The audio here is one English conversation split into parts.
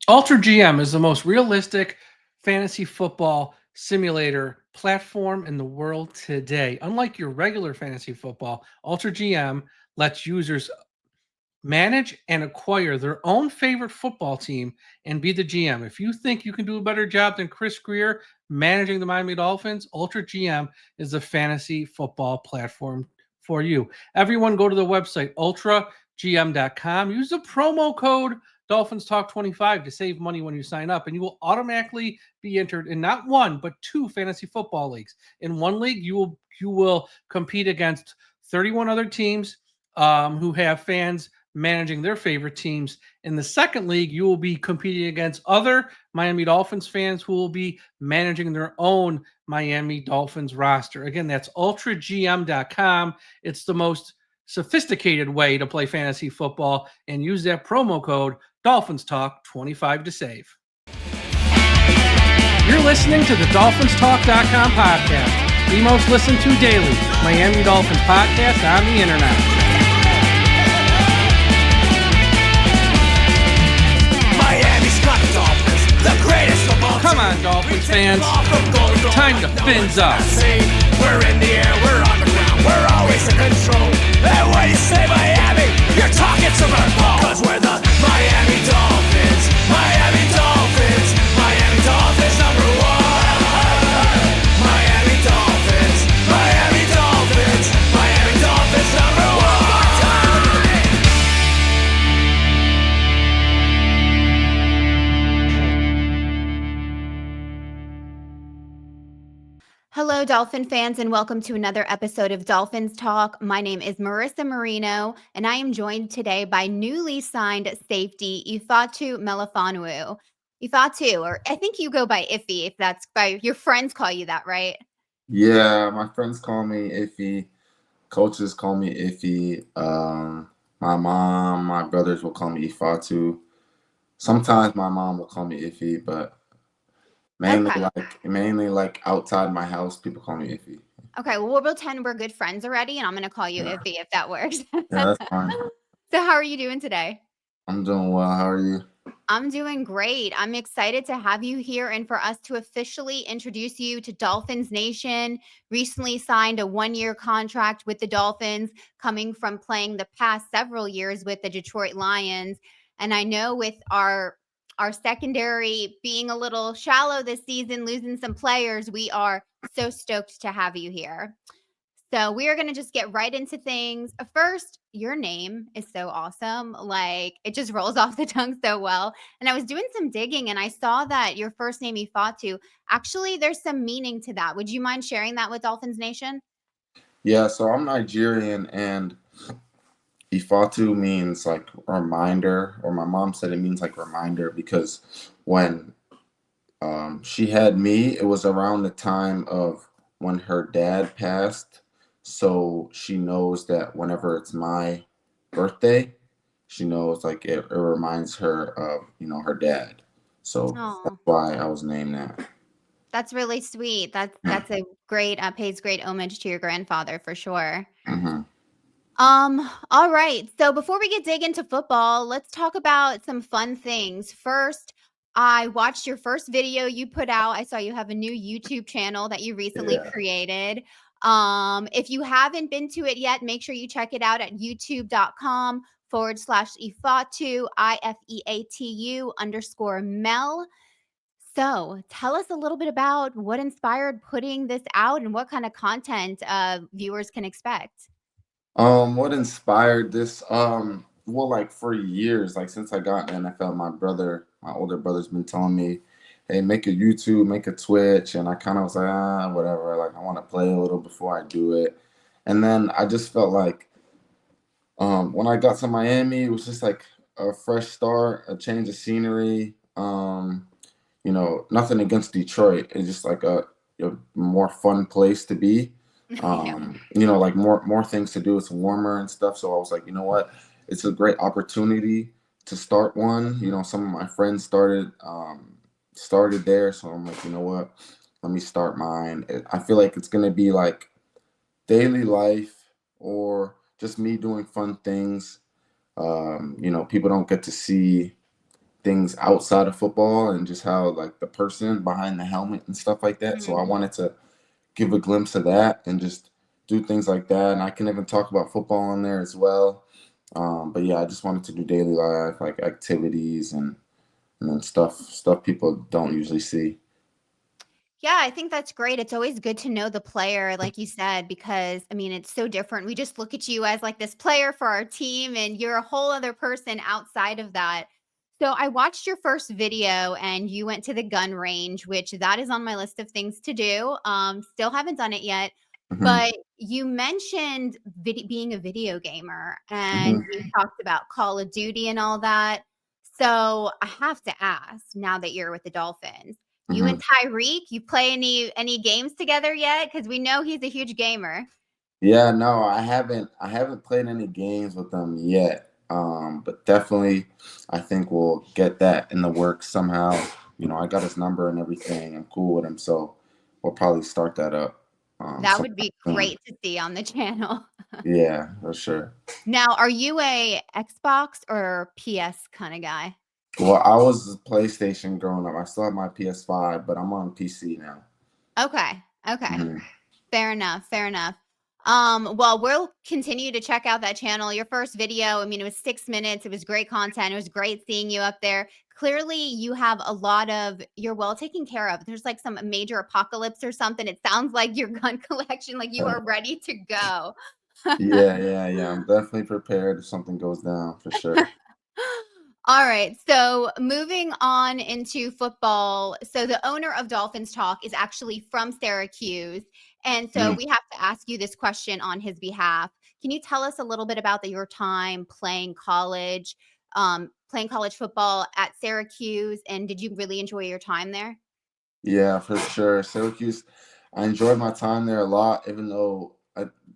Ultra GM is the most realistic fantasy football simulator platform in the world today. Unlike your regular fantasy football, Ultra GM lets users manage and acquire their own favorite football team and be the GM. If you think you can do a better job than Chris Greer managing the Miami Dolphins, Ultra GM is the fantasy football platform for you. Everyone go to the website ultragm.com. Use the promo code DolphinsTalk25 to save money when you sign up, and you will automatically be entered in not one but two fantasy football leagues. In one league, you will compete against 31 other teams who have fans managing their favorite teams. In the second league, you will be competing against other Miami Dolphins fans who will be managing their own Miami Dolphins roster. Again, that's ultragm.com. It's the most sophisticated way to play fantasy football, and use that promo code DolphinsTalk25 to save. You're listening to the DolphinsTalk.com podcast, the most listened to daily Miami Dolphins podcast on the internet. Miami's got the Dolphins, the greatest of all. Come on, Dolphins fans. Time to fins up. We're in the air, we're on the ground, we're always in control. And when you say Miami, you're talking Super Bowl. Cause we're the Miami Dolphins, Miami Dolphins, Miami Dolphins number one. Miami Dolphins, Miami Dolphins, Miami Dolphins number one. Hello, Dolphin fans, and welcome to another episode of Dolphins Talk. My name is Marissa Marino, and I am joined today by newly signed safety Ifeatu Melifonwu. Ifeatu, or I think you go by Iffy, if that's by your friends call you that, right? Yeah, my friends call me Iffy. Coaches call me Iffy. My mom, my brothers will call me Ifeatu. Sometimes my mom will call me Iffy, but mainly like outside my house, people call me Iffy. Okay, well, we'll pretend we're good friends already, and I'm going to call you Yeah. Iffy if that works. Yeah, that's fine. So how are you doing today? I'm doing well. How are you? I'm doing great. I'm excited to have you here and for us to officially introduce you to Dolphins Nation. Recently signed a 1-year contract with the Dolphins, coming from playing the past several years with the Detroit Lions. And I know with our secondary being a little shallow this season, losing some players, we are so stoked to have you here. So we are going to just get right into things. First, your name is so awesome. Like, it just rolls off the tongue so well. And I was doing some digging and I saw that your first name, Ifeatu, actually there's some meaning to that. Would you mind sharing that with Dolphins Nation? Yeah, so I'm Nigerian, and Ifeatu means like reminder, or my mom said it means like reminder, because when she had me, it was around the time of when her dad passed. So she knows that whenever it's my birthday, she knows like it reminds her of, her dad. So that's why I was named that. That's really sweet. That's a great, pays great homage to your grandfather for sure. Mm-hmm. All right. So before we dig into football, let's talk about some fun things. First, I watched your first video you put out. I saw you have a new YouTube channel that you recently created. If you haven't been to it yet, make sure you check it out at youtube.com/Ifeatu, IFEATU_Mel. So tell us a little bit about what inspired putting this out and what kind of content viewers can expect. What inspired this? Well, like for years, like since I got in the NFL, my older brother's been telling me, hey, make a YouTube, make a Twitch. And I kind of was like, whatever. Like, I want to play a little before I do it. And then I just felt like when I got to Miami, it was just like a fresh start, a change of scenery. Nothing against Detroit. It's just like a more fun place to be. Like more things to do. It's warmer and stuff. So I was like, you know what? It's a great opportunity to start one. Some of my friends started there. So I'm like, you know what? Let me start mine. I feel like it's going to be like daily life or just me doing fun things. People don't get to see things outside of football and just how like the person behind the helmet and stuff like that. So I Mhm. wanted to give a glimpse of that and just do things like that. And I can even talk about football on there as well. But yeah, I just wanted to do daily life, like activities and then stuff people don't usually see. Yeah, I think that's great. It's always good to know the player, like you said, because I mean, it's so different. We just look at you as like this player for our team, and you're a whole other person outside of that. So I watched your first video and you went to the gun range, which that is on my list of things to do. Still haven't done it yet. Hmm. But you mentioned being a video gamer and Hmm. you talked about Call of Duty and all that. So I have to ask now that you're with the Dolphins, you Hmm. and Tyreek, you play any games together yet? Because we know he's a huge gamer. Yeah, no, I haven't played any games with them yet. But definitely I think we'll get that in the works somehow. I got his number and everything. I'm cool with him, so we'll probably start that up That would sometime be soon. great to see on the channel. Yeah, for sure. Now, are you a Xbox or PS kinda guy? Well, I was PlayStation growing up. I still have my PS5, but I'm on PC now. Okay, okay. Hmm. Fair enough, fair enough. Well, we'll continue to check out that channel. Your first video, I mean, it was 6 minutes. It was great content. It was great seeing you up there. Clearly, you have a lot of you're well taken care of. There's like some major apocalypse or something. It sounds like your gun collection, like you are ready to go. Yeah. I'm definitely prepared if something goes down for sure. All right. So moving on into football. So the owner of Dolphins Talk is actually from Syracuse. And so Mm. we have to ask you this question on his behalf. Can you tell us a little bit about your time playing college football at Syracuse? And did you really enjoy your time there? Yeah, for sure. Syracuse, I enjoyed my time there a lot, even though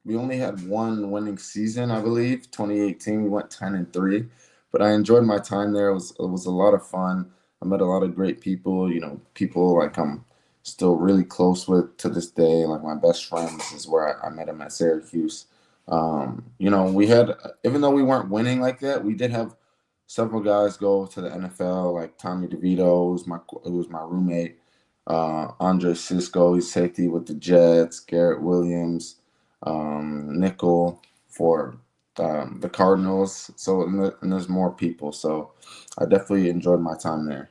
we only had one winning season, I believe. 2018, we went 10-3, but I enjoyed my time there. It was a lot of fun. I met a lot of great people. People like I'm still really close with to this day. Like my best friends is where I met him at Syracuse. We had, even though we weren't winning like that, we did have several guys go to the NFL, like Tommy DeVito, who was my roommate. Andre Cisco, he's safety with the Jets. Garrett Williams, nickel for the Cardinals. So and there's more people. So I definitely enjoyed my time there.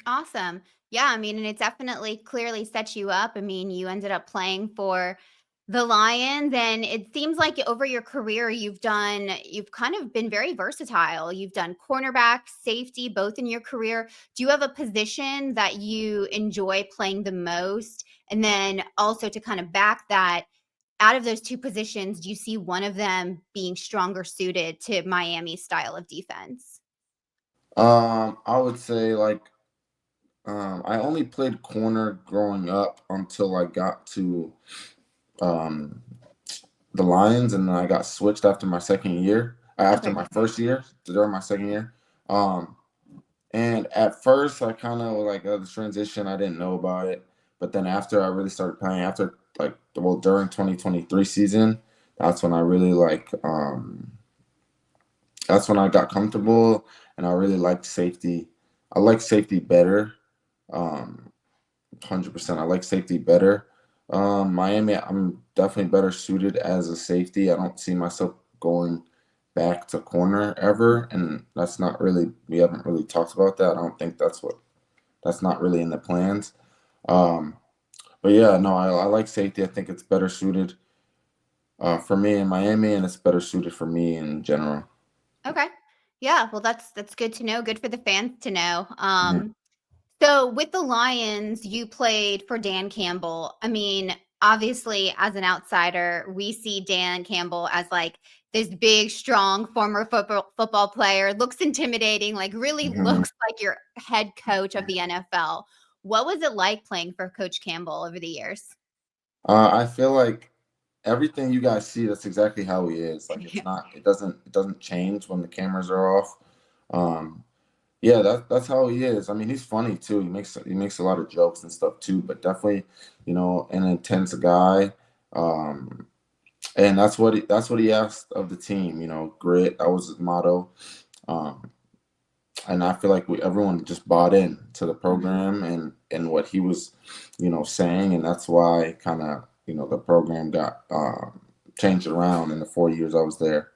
Awesome. Yeah, I mean, and it definitely clearly sets you up. I mean, you ended up playing for the Lions, and it seems like over your career, you've kind of been very versatile. You've done cornerback, safety, both in your career. Do you have a position that you enjoy playing the most? And then also to kind of back that, out of those two positions, do you see one of them being stronger suited to Miami's style of defense? I would say like I only played corner growing up until I got to um, the Lions, and then I got switched after my second year. After Okay. my first year, during my second year. Um, And at first, I kind of like the transition. I didn't know about it, but then after I really started playing, after like well during 2023 season, that's when I really like. That's when I got comfortable, and I really liked safety. I like safety better. 100%. I like safety better. Miami, I'm definitely better suited as a safety. I don't see myself going back to corner ever, and that's not really. We haven't really talked about that. I don't think that's not really in the plans. Um, but yeah, no, I like safety. I think it's better suited for me in Miami, and it's better suited for me in general. Okay. Yeah, well, that's good to know, good for the fans to know. Mhm. So with the Lions, you played for Dan Campbell. I mean, obviously, as an outsider, we see Dan Campbell as like this big, strong former football player, looks intimidating, like really Mhm. looks like your head coach of the NFL. What was it like playing for Coach Campbell over the years? I feel like everything you guys see, that's exactly how he is. Like it's Yeah. not, it doesn't change when the cameras are off. Um, yeah, that's how he is. I mean, he's funny too. He makes a lot of jokes and stuff too, but definitely, an intense guy. Um, and that's what he asked of the team. Grit. That was his motto. Um, and I feel like everyone just bought in to the program and what he was, saying, and that's why kind of the program got changed around in the 4 years I was there.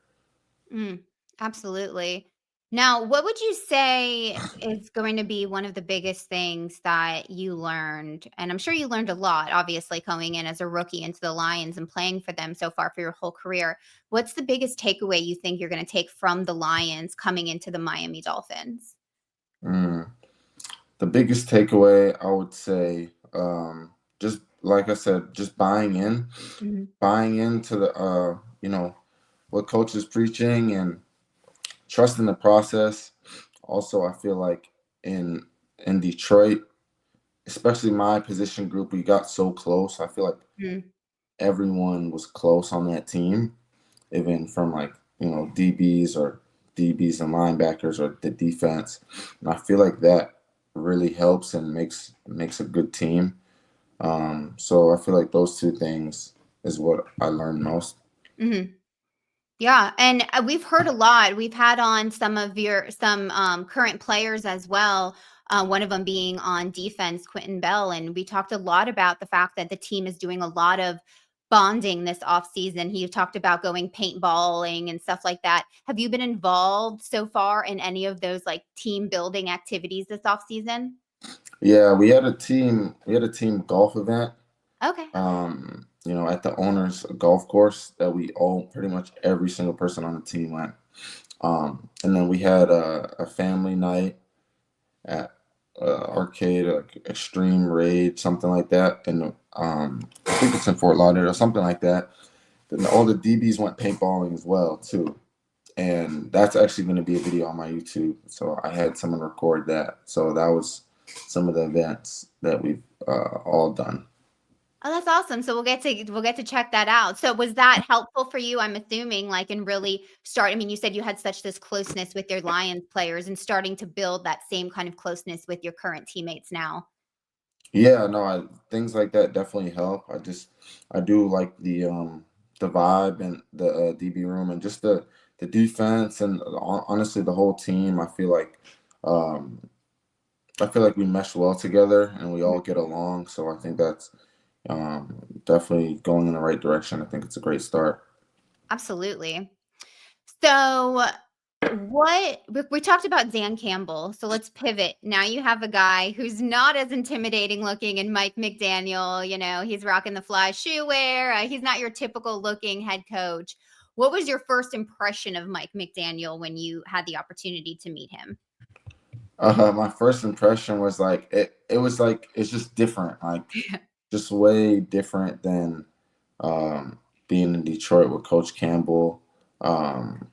Mm, absolutely. Now, what would you say is going to be one of the biggest things that you learned? And I'm sure you learned a lot, obviously, coming in as a rookie into the Lions and playing for them so far for your whole career. What's the biggest takeaway you think you're going to take from the Lions coming into the Miami Dolphins? Mm. The biggest takeaway, I would say, just like I said, just Mhm. buying into the, what coach is preaching and trusting the process. Also, I feel like in in Detroit, especially my position group, we got so close. I feel like Mm. everyone was close on that team, even from like, DBs or DBs and linebackers or the defense. And I feel like that really helps and makes a good team. So I feel like those two things is what I learned most. Mhm. Yeah, and we've heard a lot. We've had on some current players as well. One of them being on defense, Quentin Bell, and we talked a lot about the fact that the team is doing a lot of bonding this off season. He talked about going paintballing and stuff like that. Have you been involved so far in any of those like team building activities this off season? Yeah, we had a team golf event, Okay. at the owner's golf course that we all pretty much every single person on the team went. And then we had a family night at arcade, like Extreme Raid, something like that. And I think it's in Fort Lauderdale or something like that. Then all the DBs went paintballing as well too. And that's actually going to be a video on my YouTube. So I had someone record that. So that was some of the events that we've all done. Oh, that's awesome. So we'll get to check that out. So was that helpful for you? I'm assuming, like, in really start. I mean, you said you had such this closeness with your Lions players and starting to build that same kind of closeness with your current teammates now. Yeah, no, things like that definitely help. I do like the vibe and the DB room and just the defense and honestly the whole team. Um, I feel like we mesh well together and we all Mhm. get along. So I think that's definitely going in the right direction. I think it's a great start. Absolutely. So what we talked about Dan Campbell. So let's pivot. Now you have a guy who's not as intimidating looking and Mike McDaniel, he's rocking the fly shoe wear. He's not your typical looking head coach. What was your first impression of Mike McDaniel when you had the opportunity to meet him? My first impression was like it was like it's just different, like just way different than being in Detroit with Coach Campbell. Um,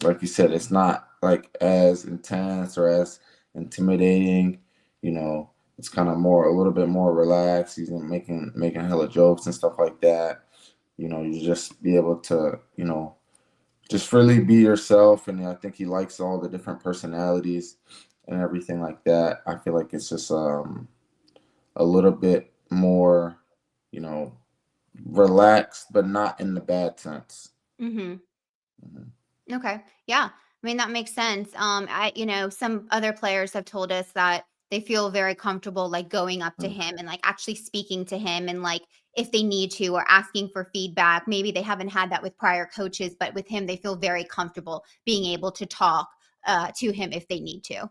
like you said, it's not like as intense or as intimidating. You know, it's kind of more a little bit more relaxed. He's making hella jokes and stuff like that. You just be able to just really be yourself, and I think he likes all the different personalities and everything like that. I feel like it's just a little bit more, you know, relaxed, but not in the bad sense. Mhm. Mhm. Okay. Yeah. I mean, that makes sense. Some other players have told us that they feel very comfortable like going up to him and like actually speaking to him and like if they need to or asking for feedback. Maybe they haven't had that with prior coaches, but with him, they feel very comfortable being able to talk to him if they need to.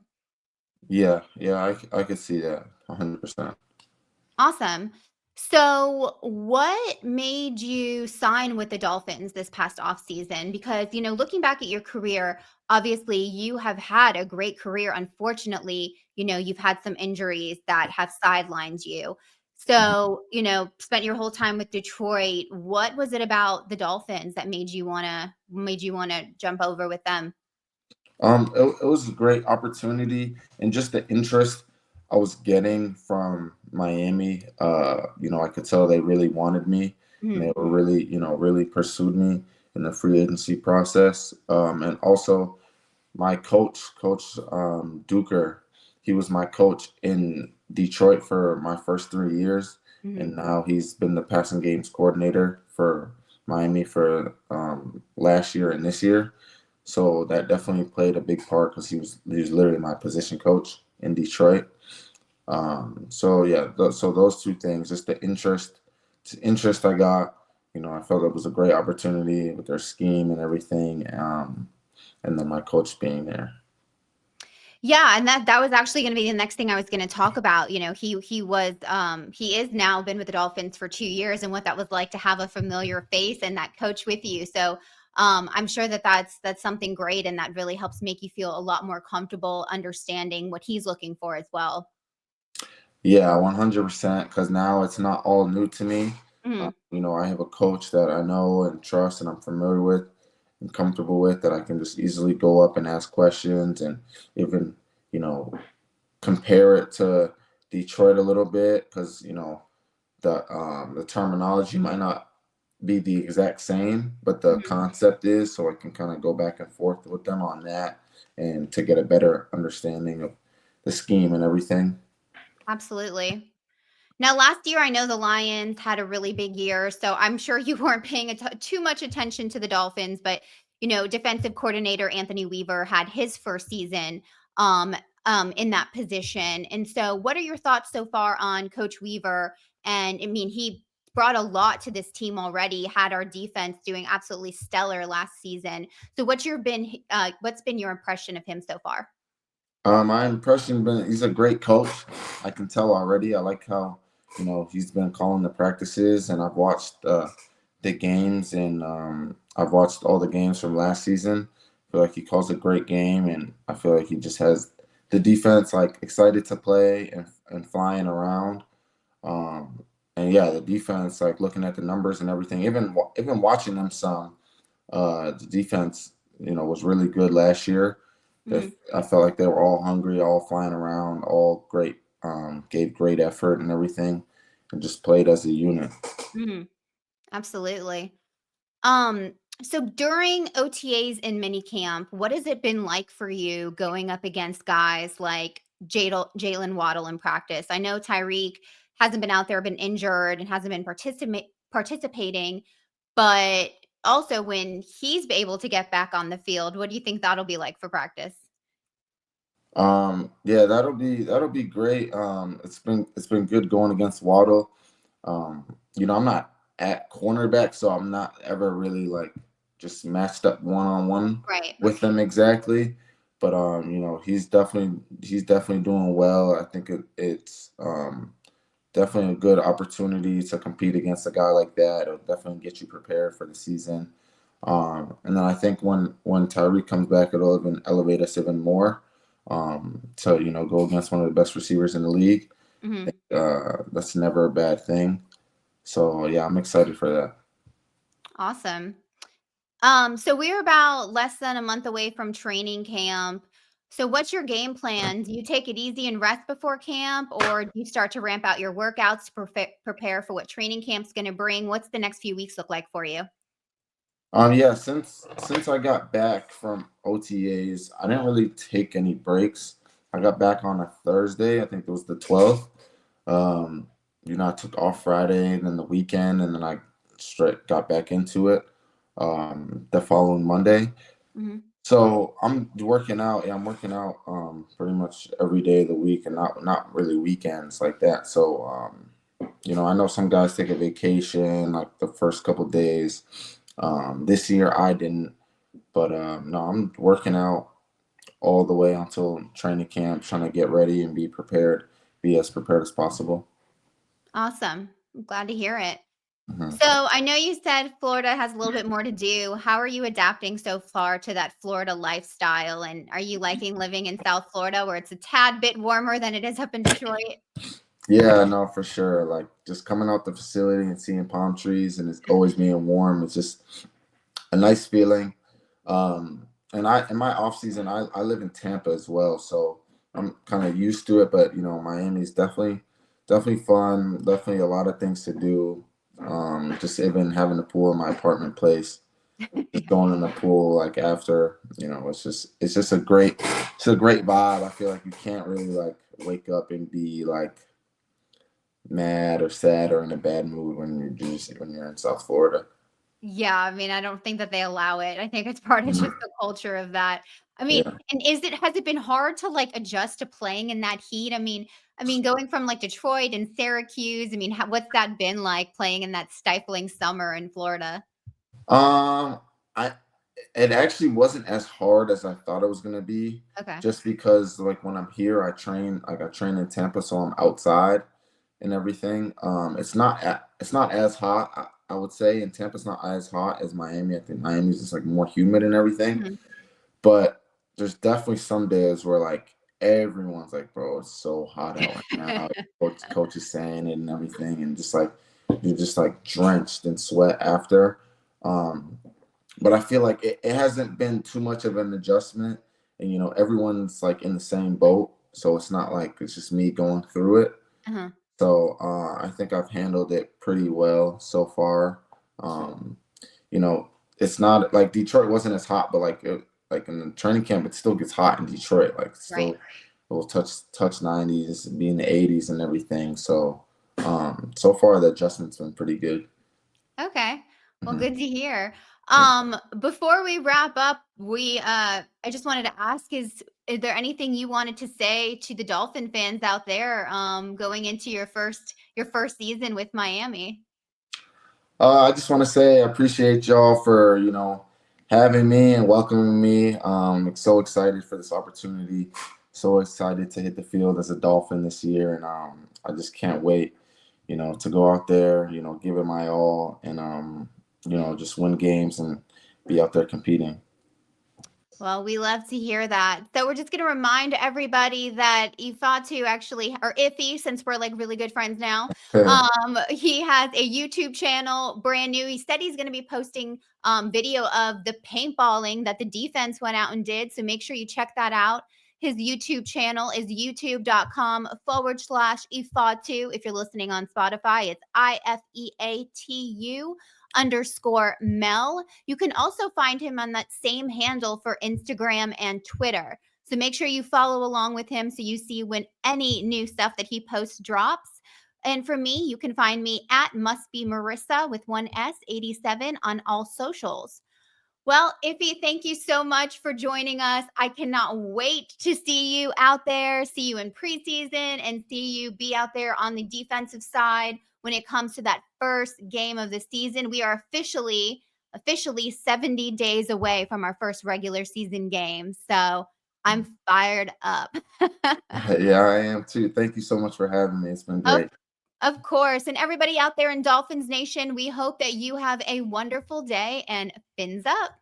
Yeah, yeah, I could see that 100%. Awesome. So, what made you sign with the Dolphins this past offseason? Because, looking back at your career, obviously you have had a great career. Unfortunately, you've had some injuries that have sidelined you. So, spent your whole time with Detroit. What was it about the Dolphins that made you want to jump over with them? It was a great opportunity and just the interest I was getting from Miami. I could tell they really wanted me and they Mhm. were really, really pursued me in the free agency process. And also my Coach Duker, he was my coach in Detroit for my first 3 years, Mhm. and now he's been the passing games coordinator for Miami for last year and this year. So that definitely played a big part because he was literally my position coach in Detroit. So yeah, so those two things, just the interest I got. I felt it was a great opportunity with their scheme and everything, and then my coach being there. Yeah, and that was actually going to be the next thing I was going to talk about. He is now been with the Dolphins for 2 years, and what that was like to have a familiar face and that coach with you. So I'm sure that's something great, and that really helps make you feel a lot more comfortable understanding what he's looking for as well. Yeah, 100%. Because now it's not all new to me. Mhm. I have a coach that I know and trust, and I'm familiar with and comfortable with that I can just easily go up and ask questions and even you know compare it to Detroit a little bit because the terminology might not be the exact same, but the Mhm. concept is, so I can kind of go back and forth with them on that and to get a better understanding of the scheme and everything. Absolutely. Now, last year, I know the Lions had a really big year, so I'm sure you weren't paying too much attention to the Dolphins. But defensive coordinator Anthony Weaver had his first season um, in that position. And so, what are your thoughts so far on Coach Weaver? And I mean, he brought a lot to this team already. Had our defense doing absolutely stellar last season. So, what's been your impression of him so far? My impression been he's a great coach. I can tell already. I like how he's been calling the practices, and I've watched the games, and I've watched all the games from last season. I feel like he calls a great game, and I feel like he just has the defense like excited to play and flying around. Um, and yeah, the defense like looking at the numbers and everything. Even watching them some, the defense was really good last year. Mhm. I felt like they were all hungry, all flying around, all great, gave great effort and everything, and just played as a unit. Mhm. Absolutely. Um, so during OTAs and minicamp, what has it been like for you going up against guys like Jalen Waddle in practice? I know Tyreek hasn't been out there, been injured, and hasn't been participating, but also when he's able to get back on the field, what do you think that'll be like for practice? Yeah, that'll be great. It's been good going against Waddle. I'm not at cornerback, so I'm not ever really like just matched up one on one Right. with him exactly. But he's definitely doing well. I think it's definitely a good opportunity to compete against a guy like that. It'll definitely get you prepared for the season. And then I think when Tyreek comes back, it'll even elevate us even more. To go against one of the best receivers in the league. Mhm. That's never a bad thing. So yeah, I'm excited for that. Awesome. So we're about less than a month away from training camp. So what's your game plan? Do you take it easy and rest before camp, or do you start to ramp out your workouts to prepare for what training camp's going to bring? What's the next few weeks look like for you? Yeah, since I got back from OTAs, I didn't really take any breaks. I got back on a Thursday. I think it was the 12th. Um, I took off Friday and then the weekend, and then I straight got back into it the following Monday. Mhm. So I'm working out. Yeah, I'm working out pretty much every day of the week, and not really weekends like that. So I know some guys take a vacation like the first couple days. This year I didn't, but no, I'm working out all the way until training camp, trying to get ready and be as prepared as possible. Awesome. I'm glad to hear it. Mhm. So I know you said Florida has a little bit more to do. How are you adapting so far to that Florida lifestyle? And are you liking living in South Florida where it's a tad bit warmer than it is up in Detroit? Yeah, no, for sure. Like just coming out the facility and seeing palm trees and it's always being warm. It's just a nice feeling. And I in my off season, I live in Tampa as well, so I'm kind of used to it. But Miami's definitely fun. Definitely a lot of things to do. Just even having a pool in my apartment place, just going in the pool like after, it's just a great vibe. I feel like you can't really like wake up and be like mad or sad or in a bad mood when you're in South Florida. Yeah, I mean, I don't think that they allow it. I think it's part of just Mhm. the culture of that. I mean, Yeah. and has it been hard to, like, adjust to playing in that heat? I mean, going from, like, Detroit and Syracuse, I mean, what's that been like playing in that stifling summer in Florida? Um, I it actually wasn't as hard as I thought it was gonna be, Okay. just because like when I'm here, I train in Tampa, so I'm outside and everything. It's not as hot. I would say in Tampa, it's not as hot as Miami. I think Miami's just like more humid and everything. Mhm. But there's definitely some days where like everyone's like, bro, it's so hot out right now. Coach is saying it and everything, and just like you're just like drenched in sweat after. Um, but I feel like it hasn't been too much of an adjustment, and everyone's like in the same boat, so it's not like it's just me going through it. Uh-huh. So I think I've handled it pretty well so far. You know, it's not like Detroit wasn't as hot, but like in the training camp, it still gets hot in Detroit. Like still, Right. it will touch 90s, be in the 80s and everything. So so far the adjustment's been pretty good. Okay. Well, Mhm. good to hear. Yeah. Before we wrap up, I just wanted to ask, is there anything you wanted to say to the Dolphin fans out there going into your first season with Miami? I just want to say I appreciate y'all for having me and welcoming me. I'm so excited for this opportunity. So excited to hit the field as a Dolphin this year, and I just can't wait, to go out there, give it my all, and just win games and be out there competing. Well, we love to hear that. So we're just going to remind everybody that Ifeatu actually, or Iffy, since we're like really good friends now, he has a YouTube channel, brand new. He said he's going to be posting video of the paintballing that the defense went out and did. So make sure you check that out. His YouTube channel is youtube.com/Ifeatu. If you're listening on Spotify, it's IFEATU_Mel. You can also find him on that same handle for Instagram and Twitter. So make sure you follow along with him so you see when any new stuff that he posts drops. And for me, you can find me at Must Be Marissa with one S 87 on all socials. Well, Iffy, thank you so much for joining us. I cannot wait to see you out there, see you in preseason, and see you be out there on the defensive side when it comes to that first game of the season. We are officially 70 days away from our first regular season game. So I'm fired up. Yeah, I am too. Thank you so much for having me. It's been of, great. of course. And everybody out there in Dolphins Nation, we hope that you have a wonderful day and fins up.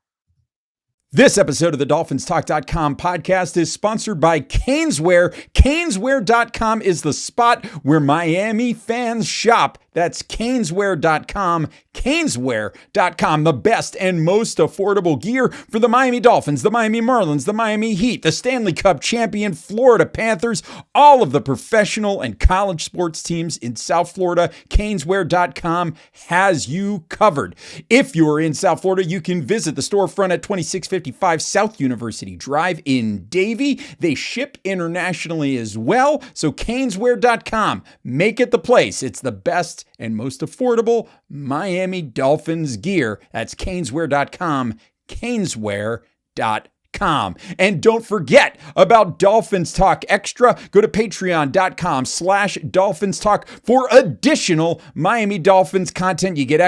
This episode of the DolphinsTalk.com podcast is sponsored by Caneswear. Caneswear.com is the spot where Miami fans shop. That's Caneswear.com. Caneswear.com, the best and most affordable gear for the Miami Dolphins, the Miami Marlins, the Miami Heat, the Stanley Cup champion Florida Panthers, all of the professional and college sports teams in South Florida. Caneswear.com has you covered. If you're in South Florida, you can visit the storefront at 2655 South University Drive in Davie. They ship internationally as well. So Caneswear.com, make it the place. It's the best and most affordable Miami Dolphins gear. That's Caneswear.com, Caneswear.com. And don't forget about Dolphins Talk Extra. Go to patreon.com/Dolphins Talk for additional Miami Dolphins content. You get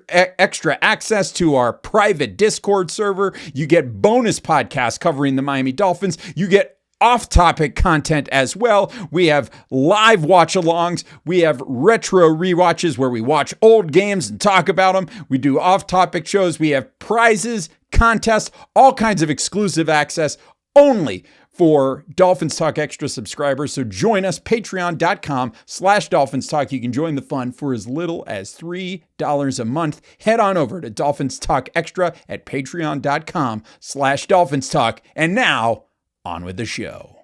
extra access to our private Discord server. You get bonus podcasts covering the Miami Dolphins. You get off-topic content as well. We have live watch-alongs. We have retro rewatches where we watch old games and talk about them. We do off-topic shows. We have prizes, contests, all kinds of exclusive access only for Dolphins Talk Extra subscribers. So join us, patreon.com/Dolphins Talk. You can join the fun for as little as $3 a month. Head on over to Dolphins Talk Extra at patreon.com/Dolphins Talk. And now, on with the show.